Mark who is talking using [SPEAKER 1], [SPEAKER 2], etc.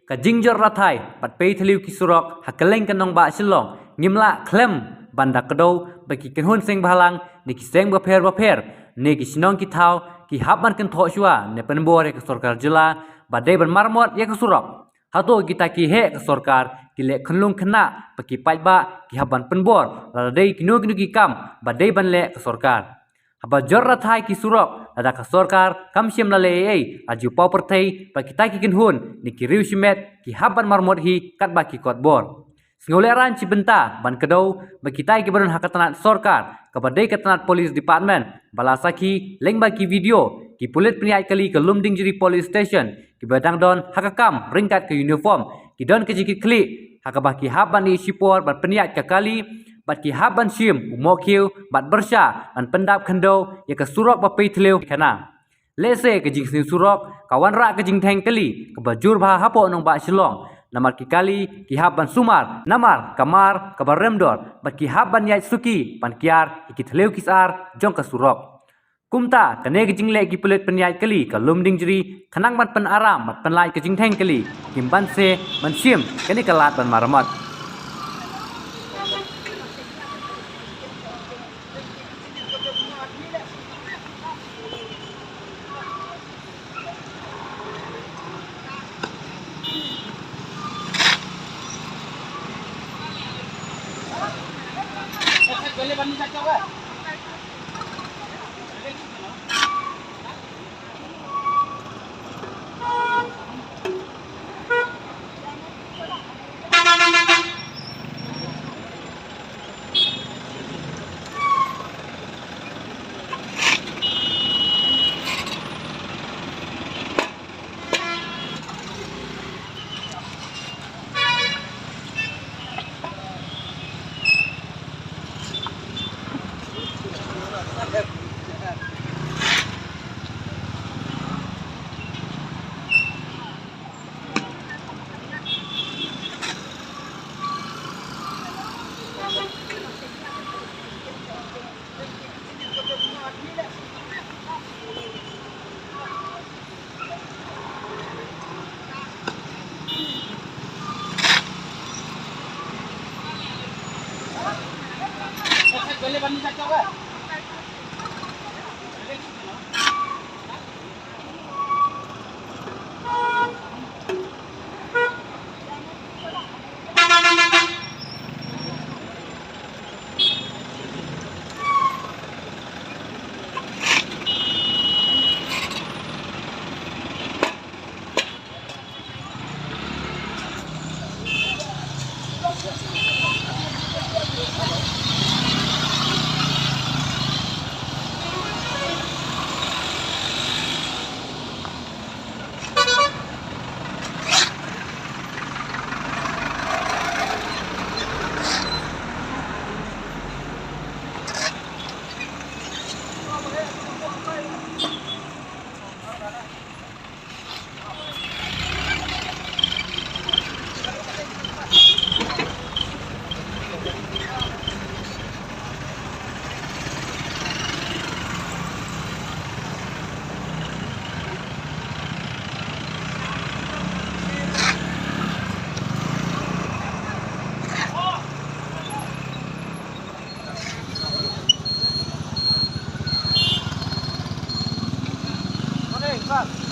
[SPEAKER 1] ka jingjor rathai pat pei thliu ki surok hakeleng kanong ba silong ngimla klem banda kedo bagi kenhun seng balang ni ki seng baper ni ki sinong ki thau ki habman kan tho shua ne penbor ke sarkar jila badai ban marmot ya ke surok hato kita ki he ke sarkar ki le khnlung khna bagi paiba ki haban penbor radai kinu ki kam badai ban le ke sarkar haba jor rathai ki surok ada ke sarkar kam sim la le aju pau perthai bagi kita ki kenhun ni ki riu simet ki haban marmot hi kat ba ki kot bor Sengoleran Cibenta ban kedau bakitai ke badan hakatanat sorkar kabadai katanat polis department balasaki leng bagi video ki pulit peniat kali ke Lumding Jiri Police Station ki badang don hakakam ringkat ke uniform ki don ke jiki klik hakabah ki haban ni sipor ban peniat ke kali bat ki haban sim umokiu bat bersya ban pendap kendo ya ke surok bapai thleu kana lese ke jing surok kawan rak ke jing theng kali ke bajur bah hapo nong ba silong namar ki kali ki haban sumar namar kamar kabar remdor bat ki haban yai suki pan kiar ki thleu kisar jong ka surok kumta kane ki jingle ki pulet penyai kali ka Lumding Jiri khanang ban pen aram bat pen lai ki jing theng kali kimban se man sim kani kalat ban maramat
[SPEAKER 2] Boleh banding cakap ke? Boleh banding cakap ke? Pak.